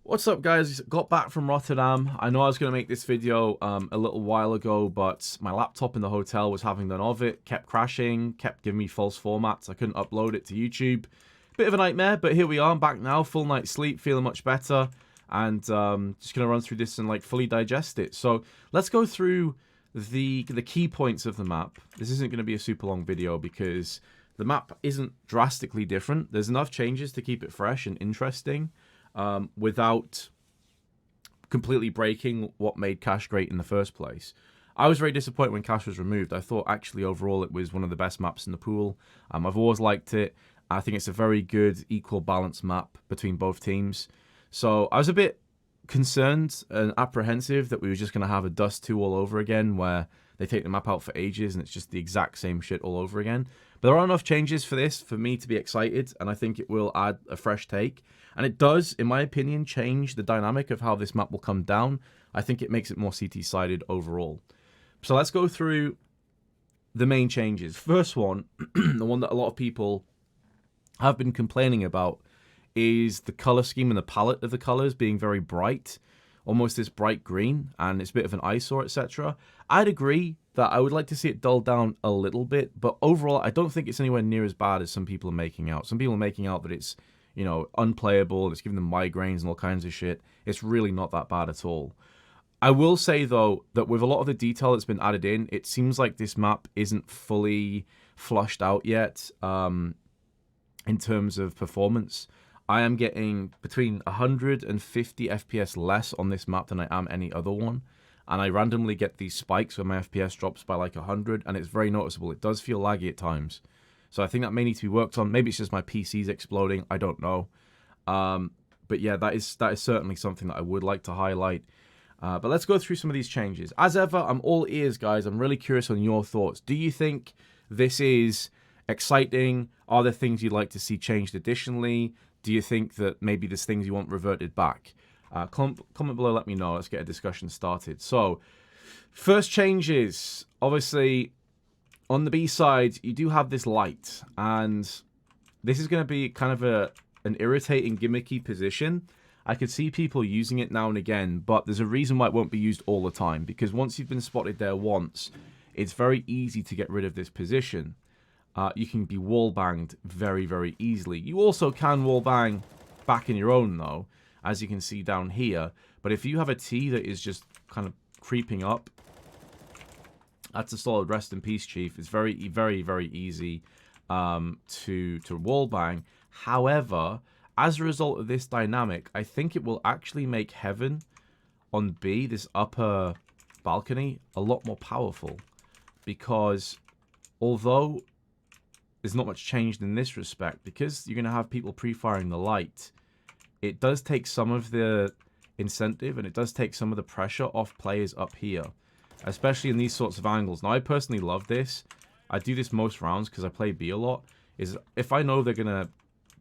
What's up, guys? Got back from Rotterdam. I know I was going to make this video a little while ago, but my laptop in the hotel was having none of it, kept crashing, kept giving me false formats. I couldn't upload it to YouTube. Bit of a nightmare, but here we are. I'm back now, full night's sleep, feeling much better, and just going to run through this and like fully digest it. So let's go through the key points of the map. This isn't going to be a super long video because the map isn't drastically different. There's enough changes to keep it fresh and interesting. Without completely breaking what made Cache great in the first place. I was very disappointed when Cache was removed. I thought actually overall it was one of the best maps in the pool. I've always liked it. I think it's a very good equal balanced map between both teams. So I was a bit concerned and apprehensive that we were just going to have a Dust 2 all over again where they take the map out for ages and it's just the exact same shit all over again. But there are enough changes for this for me to be excited, and I think it will add a fresh take. And it does, in my opinion, change the dynamic of how this map will come down. I think it makes it more CT-sided overall. So let's go through the main changes. First one, the one that a lot of people have been complaining about, is the color scheme and the palette of the colors being very bright, almost this bright green, and it's a bit of an eyesore, etc. I'd agree that I would like to see it dulled down a little bit, but overall, I don't think it's anywhere near as bad as some people are making out. Some people are making out that it's, you know, unplayable, it's giving them migraines and all kinds of shit. It's really not that bad at all. I will say, though, that with a lot of the detail that's been added in, it seems like this map isn't fully flushed out yet in terms of performance. I am getting between 150 FPS less on this map than I am any other one. And I randomly get these spikes where my FPS drops by like 100, and it's very noticeable. It does feel laggy at times. So I think that may need to be worked on. Maybe it's just my PC's exploding. I don't know. But yeah, that is certainly something that I would like to highlight. But let's go through some of these changes. As ever, I'm all ears, guys. I'm really curious on your thoughts. Do you think this is exciting? Are there things you'd like to see changed additionally? Do you think that maybe there's things you want reverted back? Comment below, let me know. Let's get a discussion started. So, first changes. Obviously, on the B side, you do have this light. And this is going to be kind of an irritating, gimmicky position. I could see people using it now and again, but there's a reason why it won't be used all the time. Because once you've been spotted there once, it's very easy to get rid of this position. You can be wall-banged very, very easily. You also can wall-bang back in your own, though, as you can see down here. But if you have a T that is just kind of creeping up, that's a solid rest in peace, Chief. It's very, very, very easy to wall-bang. However, as a result of this dynamic, I think it will actually make Heaven on B, this upper balcony, a lot more powerful. Because although there's not much changed in this respect, because you're going to have people pre-firing the light, it does take some of the incentive and it does take some of the pressure off players up here, especially in these sorts of angles. Now, I personally love this. I do this most rounds because I play B a lot. Is if I know they're going to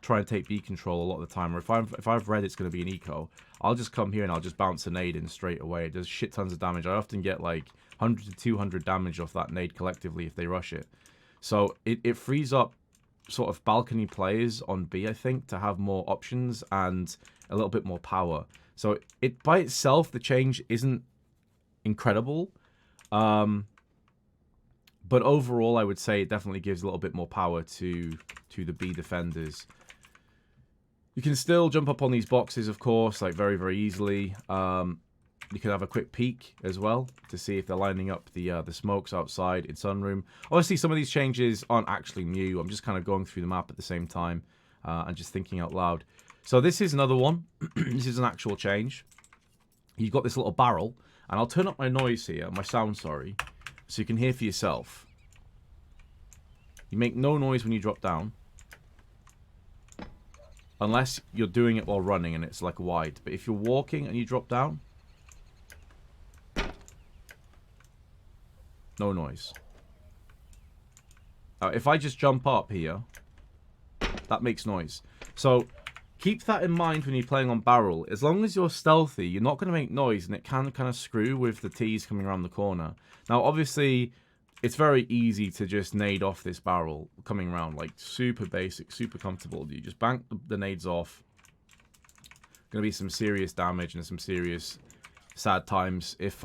try and take B control a lot of the time, or if I've read it's going to be an eco, I'll just come here and I'll just bounce a nade in straight away. It does shit tons of damage. I often get like 100 to 200 damage off that nade collectively if they rush it. So it frees up sort of balcony players on B, I think, to have more options and a little bit more power. So it by itself, the change isn't incredible. But overall, I would say it definitely gives a little bit more power to the B defenders. You can still jump up on these boxes, of course, like very, very easily. You can have a quick peek as well to see if they're lining up the smokes outside in Sunroom. Obviously, some of these changes aren't actually new. I'm just kind of going through the map at the same time and just thinking out loud. So this is another one. This is an actual change. You've got this little barrel, and I'll turn up my noise here, my sound, sorry, so you can hear for yourself. You make no noise when you drop down, unless you're doing it while running and it's like wide. But if you're walking and you drop down, no noise. If I just jump up here, that makes noise. So keep that in mind when you're playing on barrel. As long as you're stealthy, you're not going to make noise, and it can kind of screw with the T's coming around the corner. Now, obviously, it's very easy to just nade off this barrel coming around, like super basic, super comfortable. You just bank the nades off. going to be some serious damage and some serious sad times if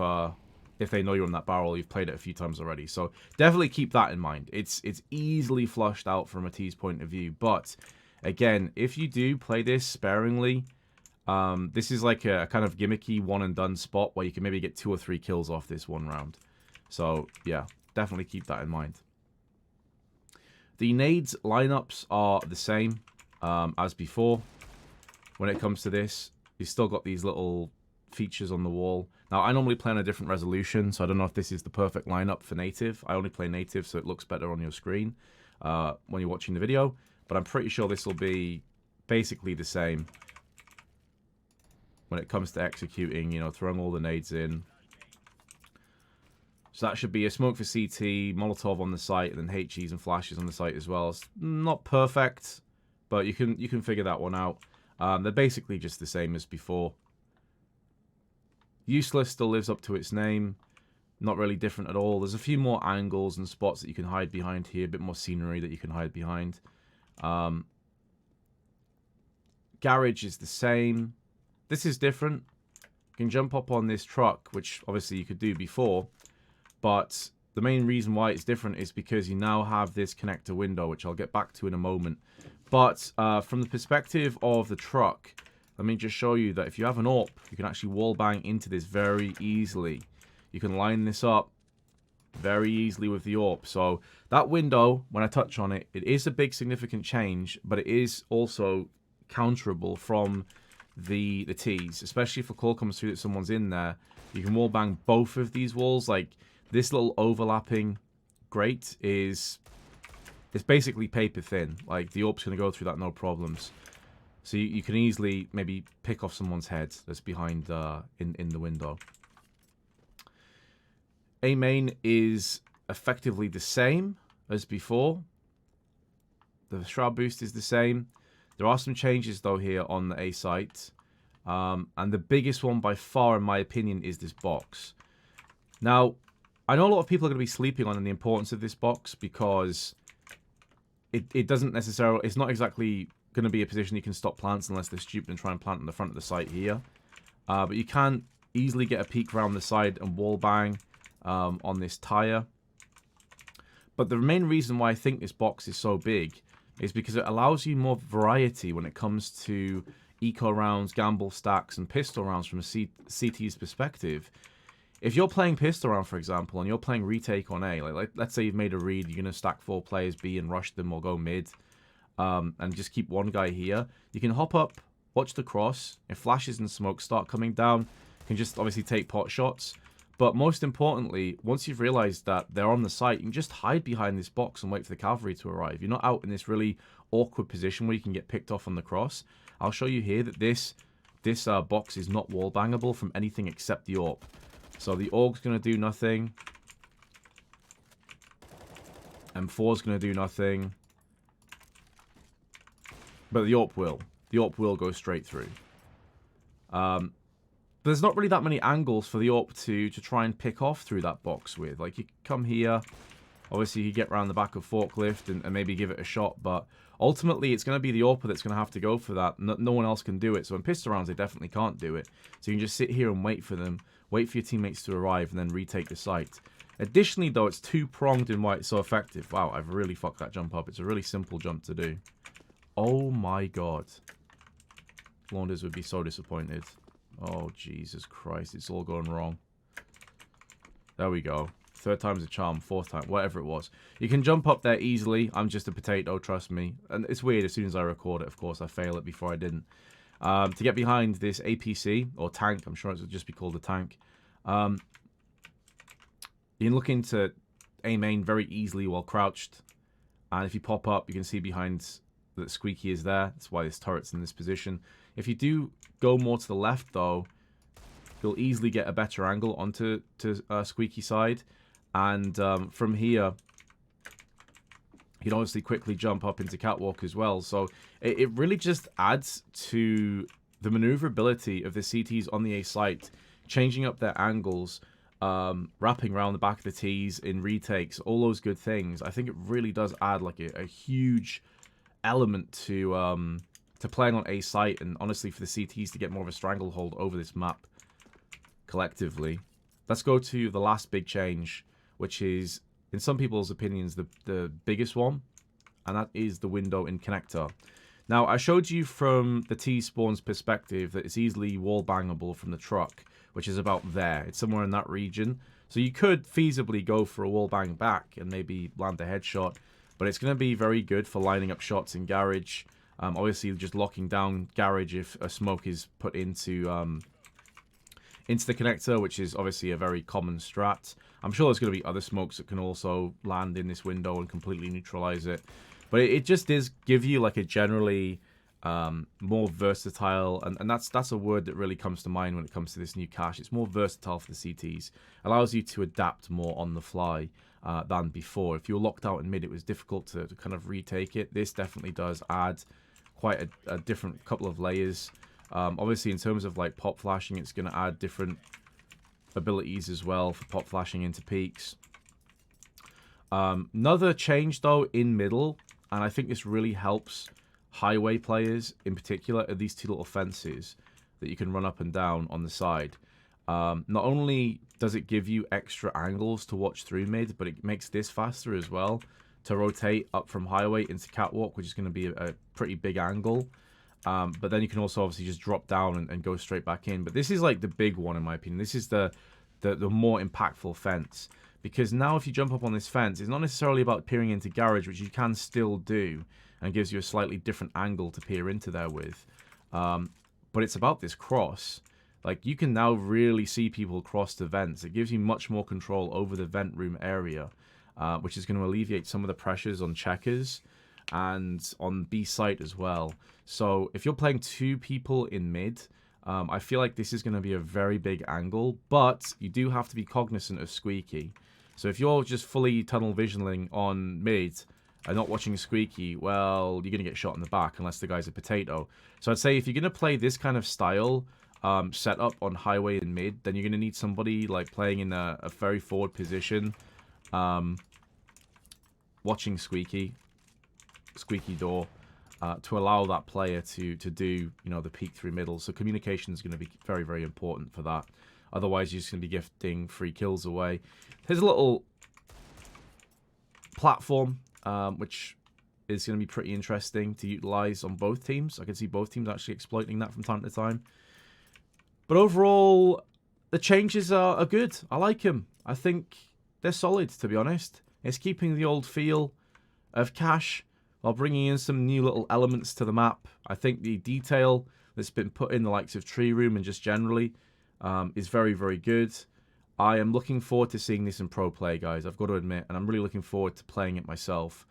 they know you're on that barrel. You've played it a few times already, so definitely keep that in mind. It's easily flushed out from a T's point of view, but again, if you do play this sparingly, this is like a kind of gimmicky one and done spot where you can maybe get 2 or 3 kills off this one round. So yeah, definitely keep that in mind. The nades lineups are the same as before. When it comes to this, you've still got these little features on the wall. Now, I normally play on a different resolution, so I don't know if this is the perfect lineup for native. I only play native, so it looks better on your screen when you're watching the video. But I'm pretty sure this will be basically the same when it comes to executing, you know, throwing all the nades in. So that should be a smoke for CT, Molotov on the site, and then HEs and flashes on the site as well. It's not perfect, but you can figure that one out. They're basically just the same as before. Useless still lives up to its name. Not really different at all. There's a few more angles and spots that you can hide behind here. A bit more scenery that you can hide behind. Garage is the same. This is different. You can jump up on this truck, which obviously you could do before. But the main reason why it's different is because you now have this connector window, which I'll get back to in a moment. But from the perspective of the truck, let me just show you that if you have an AWP, you can actually wallbang into this very easily. You can line this up very easily with the AWP. So that window, when I touch on it, it is a big significant change, but it is also counterable from the T's, especially if a call comes through that someone's in there. You can wallbang both of these walls. Like this little overlapping grate is... it's basically paper thin. Like, the AWP's going to go through that no problems. So you can easily maybe pick off someone's head that's behind in the window. A main is effectively the same as before. The shroud boost is the same. There are some changes, though, here on the A site. And the biggest one by far, in my opinion, is this box. Now, I know a lot of people are going to be sleeping on the importance of this box because... It doesn't necessarily... it's not exactly going to be a position you can stop plants unless they're stupid and try and plant in the front of the site here. But you can easily get a peek around the side and wallbang on this tire. But the main reason why I think this box is so big is because it allows you more variety when it comes to eco rounds, gamble stacks, and pistol rounds from a CT's perspective. If you're playing pistol round, for example, and you're playing retake on A, like let's say you've made a read, you're going to stack 4 players B and rush them or go mid, and just keep one guy here, you can hop up, watch the cross, if flashes and smoke start coming down, you can just obviously take pot shots. But most importantly, once you've realized that they're on the site, you can just hide behind this box and wait for the cavalry to arrive. You're not out in this really awkward position where you can get picked off on the cross. I'll show you here that this box is not wall bangable from anything except the AWP. So the AUG's going to do nothing. M4's going to do nothing. But the AWP will. The AWP will go straight through. There's not really that many angles for the AWP to try and pick off through that box with. Like, you come here. Obviously, you get around the back of forklift and maybe give it a shot. But ultimately, it's going to be the AWP that's going to have to go for that. No one else can do it. So in pistol rounds, they definitely can't do it. So you can just sit here and wait for them. Wait for your teammates to arrive and then retake the site. Additionally, though, it's two-pronged in why it's so effective. Wow, I've really fucked that jump up. It's a really simple jump to do. Oh my god. Launders would be so disappointed. Oh, Jesus Christ. It's all going wrong. There we go. 3rd time's a charm. 4th time. Whatever it was. You can jump up there easily. I'm just a potato, trust me. And it's weird. As soon as I record it, of course, I fail it before I didn't. To get behind this APC, or tank, I'm sure it would just be called a tank. You can look into A main very easily while crouched. And if you pop up, you can see behind that Squeaky is there. That's why this turret's in this position. If you do go more to the left, though, you'll easily get a better angle onto Squeaky side. And from here, you can obviously quickly jump up into catwalk as well. So it really just adds to the maneuverability of the CTs on the A site, changing up their angles, wrapping around the back of the T's in retakes, all those good things. I think it really does add like a huge element to to playing on a site, and honestly for the CTs to get more of a stranglehold over this map collectively. Let's go to the last big change, which is, in some people's opinions, the biggest one, and that is the window in connector. Now, I showed you from the T-Spawn's perspective that it's easily wall bangable from the truck, which is about there. It's somewhere in that region. So you could feasibly go for a wall bang back and maybe land a headshot, but it's going to be very good for lining up shots in garage. Obviously, just locking down garage if a smoke is put into the connector, which is obviously a very common strat. I'm sure there's going to be other smokes that can also land in this window and completely neutralize it. But it just does give you like a generally more versatile, and that's a word that really comes to mind when it comes to this new cache. It's more versatile for the CTs. Allows you to adapt more on the fly than before. If you were locked out in mid, it was difficult to kind of retake it. This definitely does add quite a different couple of layers. Obviously, in terms of like pop flashing, it's going to add different abilities as well for pop flashing into peaks. Another change though in middle, and I think this really helps highway players in particular, are these two little fences that you can run up and down on the side. Not only does it give you extra angles to watch through mid, but it makes this faster as well to rotate up from highway into catwalk, which is going to be a pretty big angle. But then you can also obviously just drop down and go straight back in. But this is like the big one in my opinion. This is the more impactful fence. Because now if you jump up on this fence, it's not necessarily about peering into garage, which you can still do, and gives you a slightly different angle to peer into there with. But it's about this cross. Like, you can now really see people cross the vents. It gives you much more control over the vent room area, which is going to alleviate some of the pressures on checkers and on B site as well. So if you're playing two people in mid, I feel like this is going to be a very big angle, but you do have to be cognizant of Squeaky. So if you're just fully tunnel visioning on mid and not watching Squeaky, well, you're going to get shot in the back unless the guy's a potato. So I'd say if you're going to play this kind of style setup on highway and mid, then you're going to need somebody like playing in a very forward position, watching Squeaky door, to allow that player to do, you know, the peek through middle. So communication is going to be very, very important for that. Otherwise, you're just going to be gifting free kills away. Here's a little platform, which is going to be pretty interesting to utilize on both teams. I can see both teams actually exploiting that from time to time. But overall, the changes are good. I like them. I think they're solid, to be honest. It's keeping the old feel of cache while bringing in some new little elements to the map. I think the detail that's been put in the likes of Tree Room and just generally is very, very good. I am looking forward to seeing this in pro play, guys. I've got to admit, and I'm really looking forward to playing it myself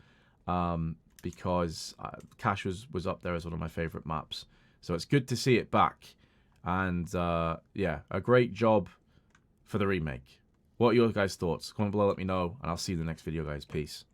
because Cache was up there as one of my favorite maps. So it's good to see it back. And yeah, a great job for the remake. What are your guys' thoughts? Comment below, let me know, and I'll see you in the next video, guys. Peace.